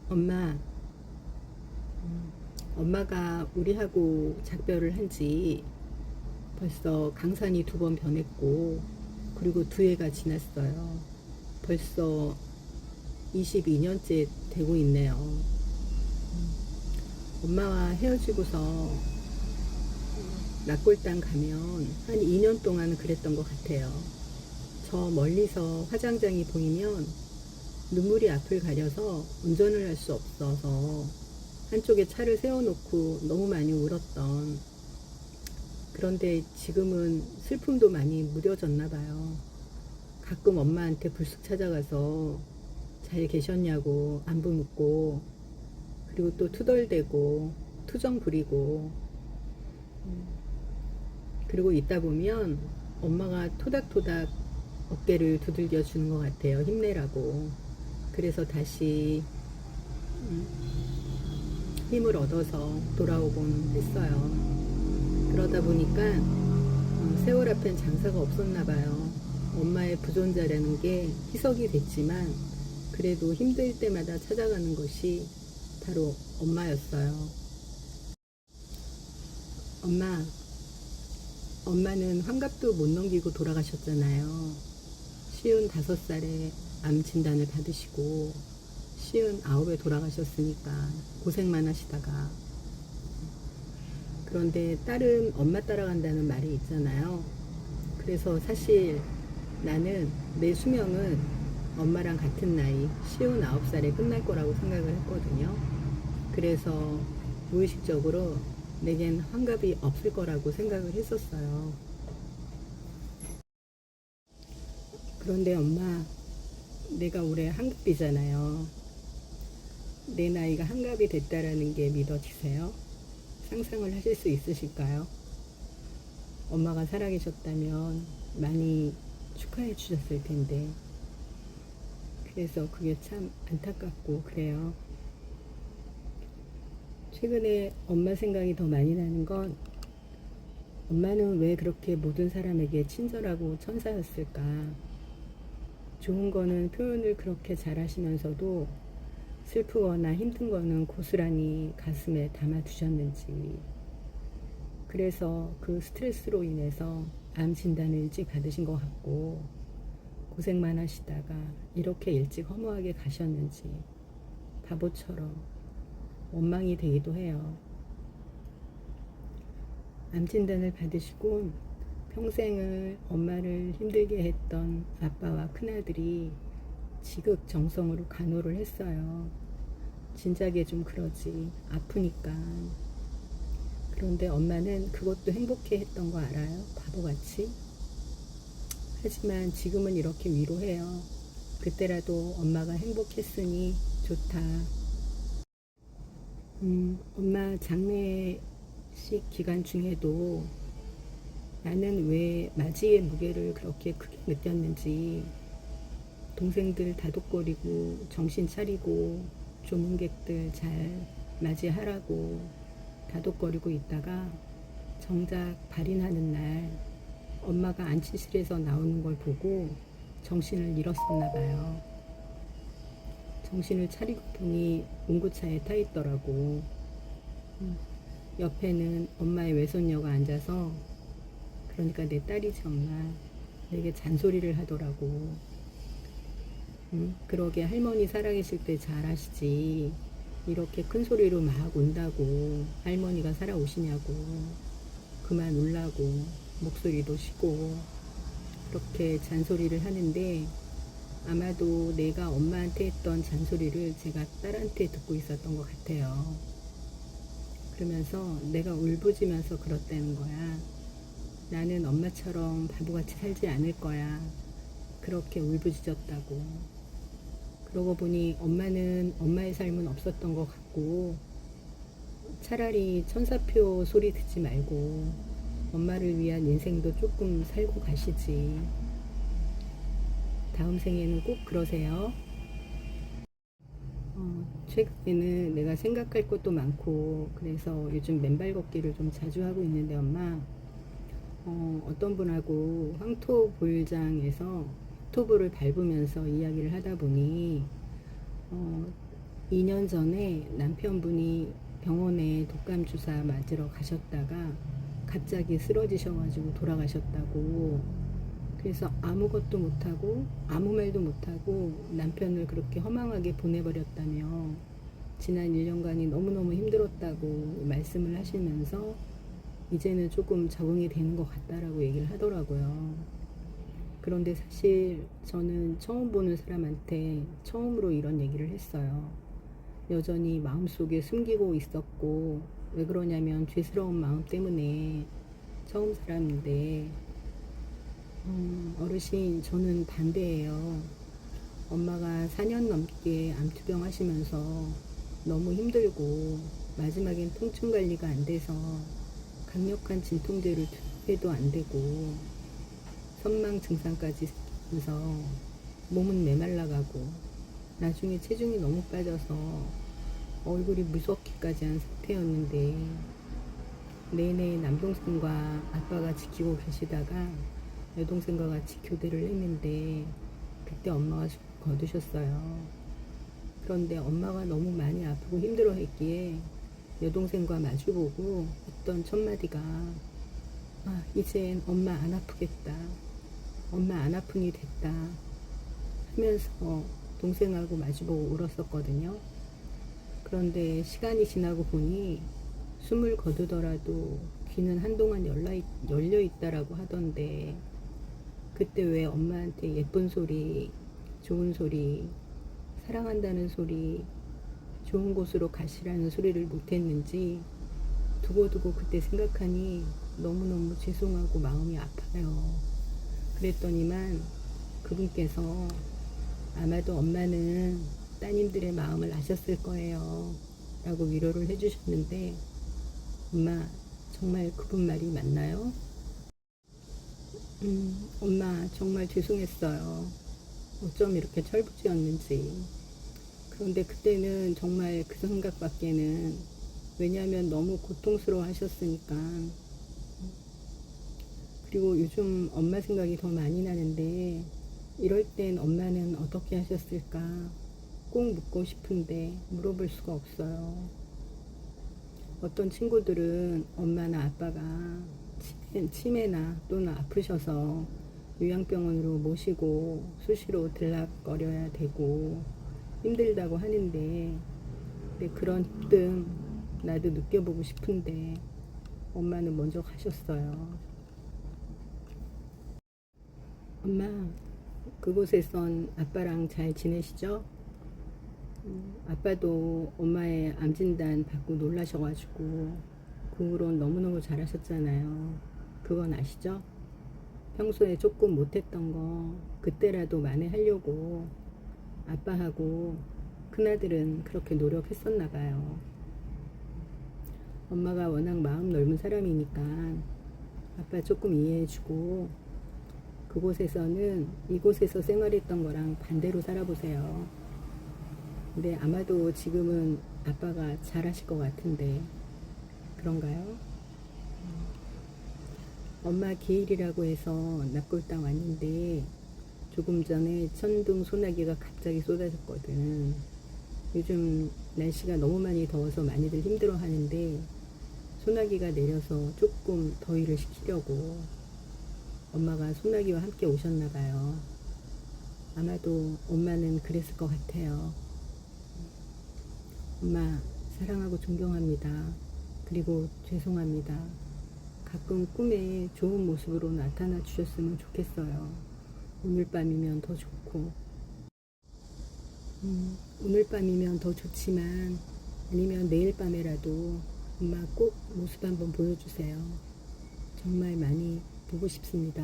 엄마, 엄마가 우리하고 작별을 한 지 벌써 강산이 2번 변했고, 그리고 2해가 지났어요. 벌써 22년째 되고 있네요. 엄마와 헤어지고서 낙골당 가면 한 2년 동안 그랬던 것 같아요. 저 멀리서 화장장이 보이면 눈물이 앞을 가려서 운전을 할 수 없어서 한쪽에 차를 세워놓고 너무 많이 울었던. 그런데 지금은 슬픔도 많이 무뎌졌나 봐요. 가끔 엄마한테 불쑥 찾아가서 잘 계셨냐고 안부 묻고, 그리고 또 투덜대고 투정 부리고, 그리고 있다 보면 엄마가 토닥토닥 어깨를 두들겨 주는 것 같아요. 힘내라고. 그래서 다시 힘을 얻어서 돌아오곤 했어요. 그러다 보니까 세월 앞엔 장사가 없었나 봐요. 엄마의 부존자라는 게 희석이 됐지만 그래도 힘들 때마다 찾아가는 것이 바로 엄마였어요. 엄마, 엄마는 환갑도 못 넘기고 돌아가셨잖아요. 55살에 암 진단을 받으시고 59에 돌아가셨으니까 고생만 하시다가, 그런데 딸은 엄마 따라간다는 말이 있잖아요. 그래서 사실 나는 내 수명은 엄마랑 같은 나이 59살에 끝날 거라고 생각을 했거든요. 그래서 무의식적으로 내겐 환갑이 없을 거라고 생각을 했었어요. 그런데 엄마, 내가 올해 한갑이잖아요. 내 나이가 한갑이 됐다라는 게 믿어지세요? 상상을 하실 수 있으실까요? 엄마가 살아계셨다면 많이 축하해 주셨을 텐데. 그래서 그게 참 안타깝고 그래요. 최근에 엄마 생각이 더 많이 나는 건, 엄마는 왜 그렇게 모든 사람에게 친절하고 천사였을까? 좋은 거는 표현을 그렇게 잘 하시면서도 슬프거나 힘든 거는 고스란히 가슴에 담아 두셨는지. 그래서 그 스트레스로 인해서 암 진단을 일찍 받으신 것 같고, 고생만 하시다가 이렇게 일찍 허무하게 가셨는지 바보처럼 원망이 되기도 해요. 암 진단을 받으시고 평생을 엄마를 힘들게 했던 아빠와 큰아들이 지극정성으로 간호를 했어요. 진작에 좀 그러지, 아프니까. 그런데 엄마는 그것도 행복해 했던 거 알아요? 바보같이. 하지만 지금은 이렇게 위로해요. 그때라도 엄마가 행복했으니 좋다. 엄마 장례식 기간 중에도 나는 왜 맞이의 무게를 그렇게 크게 느꼈는지, 동생들 다독거리고 정신 차리고 조문객들 잘 맞이하라고 다독거리고 있다가 정작 발인하는 날 엄마가 안치실에서 나오는 걸 보고 정신을 잃었었나 봐요. 정신을 차리고 보니 운구차에 타 있더라고. 옆에는 엄마의 외손녀가 앉아서, 그러니까 내 딸이지 엄마, 내게 잔소리를 하더라고. 그러게 할머니 살아계실 때 잘하시지, 이렇게 큰 소리로 막 운다고 할머니가 살아오시냐고, 그만 울라고, 목소리도 쉬고, 그렇게 잔소리를 하는데, 아마도 내가 엄마한테 했던 잔소리를 제가 딸한테 듣고 있었던 것 같아요. 그러면서 내가 울부짖으면서 그렇다는 거야. 나는 엄마처럼 바보같이 살지 않을 거야. 그렇게 울부짖었다고. 그러고 보니 엄마는, 엄마의 삶은 없었던 것 같고, 차라리 천사표 소리 듣지 말고 엄마를 위한 인생도 조금 살고 가시지. 다음 생에는 꼭 그러세요. 최근에는 내가 생각할 것도 많고 그래서 요즘 맨발 걷기를 좀 자주 하고 있는데 엄마, 어떤 분하고 황토 보일장에서 토부를 밟으면서 이야기를 하다 보니, 2년 전에 남편분이 병원에 독감 주사 맞으러 가셨다가 갑자기 쓰러지셔가지고 돌아가셨다고. 그래서 아무것도 못하고 아무 말도 못하고 남편을 그렇게 허망하게 보내버렸다며 지난 1년간이 너무너무 힘들었다고 말씀을 하시면서 이제는 조금 적응이 되는 것 같다라고 얘기를 하더라고요. 그런데 사실 저는 처음 보는 사람한테 처음으로 이런 얘기를 했어요. 여전히 마음속에 숨기고 있었고, 왜 그러냐면 죄스러운 마음 때문에. 처음 사람인데 어르신, 저는 반대예요. 엄마가 4년 넘게 암투병 하시면서 너무 힘들고 마지막엔 통증 관리가 안 돼서 강력한 진통제를 투여해도 안 되고 선망 증상까지 생기면서 몸은 메말라가고 나중에 체중이 너무 빠져서 얼굴이 무섭기까지 한 상태였는데 내내 남동생과 아빠가 지키고 계시다가 여동생과 같이 교대를 했는데 그때 엄마가 거두셨어요. 그런데 엄마가 너무 많이 아프고 힘들어 했기에 여동생과 마주보고 했던 첫마디가 이젠 엄마 안 아프겠다. 엄마 안 아프니 됐다. 하면서 동생하고 마주보고 울었었거든요. 그런데 시간이 지나고 보니 숨을 거두더라도 귀는 한동안 열려 있다라고 하던데 그때 왜 엄마한테 예쁜 소리, 좋은 소리, 사랑한다는 소리, 좋은 곳으로 가시라는 소리를 못했는지 두고두고 그때 생각하니 너무너무 죄송하고 마음이 아파요. 그랬더니만 그분께서 아마도 엄마는 따님들의 마음을 아셨을 거예요 라고 위로를 해주셨는데, 엄마 정말 그분 말이 맞나요? 엄마 정말 죄송했어요. 어쩜 이렇게 철부지였는지. 그런데 그때는 정말 그 생각밖에는, 왜냐하면 너무 고통스러워 하셨으니까. 그리고 요즘 엄마 생각이 더 많이 나는데 이럴 땐 엄마는 어떻게 하셨을까 꼭 묻고 싶은데 물어볼 수가 없어요. 어떤 친구들은 엄마나 아빠가 치매나 또는 아프셔서 요양병원으로 모시고 수시로 들락거려야 되고 힘들다고 하는데, 근데 그런 힘듦 나도 느껴보고 싶은데 엄마는 먼저 가셨어요. 엄마, 그곳에선 아빠랑 잘 지내시죠? 아빠도 엄마의 암 진단 받고 놀라셔가지고 그 후론 너무너무 잘하셨잖아요. 그건 아시죠? 평소에 조금 못했던 거 그때라도 만회하려고 아빠하고 큰아들은 그렇게 노력했었나 봐요. 엄마가 워낙 마음 넓은 사람이니까 아빠 조금 이해해주고, 그곳에서는 이곳에서 생활했던 거랑 반대로 살아보세요. 근데 아마도 지금은 아빠가 잘하실 것 같은데 그런가요? 엄마 기일이라고 해서 납골당 왔는데 조금 전에 천둥 소나기가 갑자기 쏟아졌거든. 요즘 날씨가 너무 많이 더워서 많이들 힘들어 하는데 소나기가 내려서 조금 더위를 식히려고 엄마가 소나기와 함께 오셨나 봐요. 아마도 엄마는 그랬을 것 같아요. 엄마 사랑하고 존경합니다. 그리고 죄송합니다. 가끔 꿈에 좋은 모습으로 나타나 주셨으면 좋겠어요. 오늘 밤이면 더 좋고, 오늘 밤이면 더 좋지만 아니면 내일 밤에라도 엄마 꼭 모습 한번 보여주세요. 정말 많이 보고 싶습니다.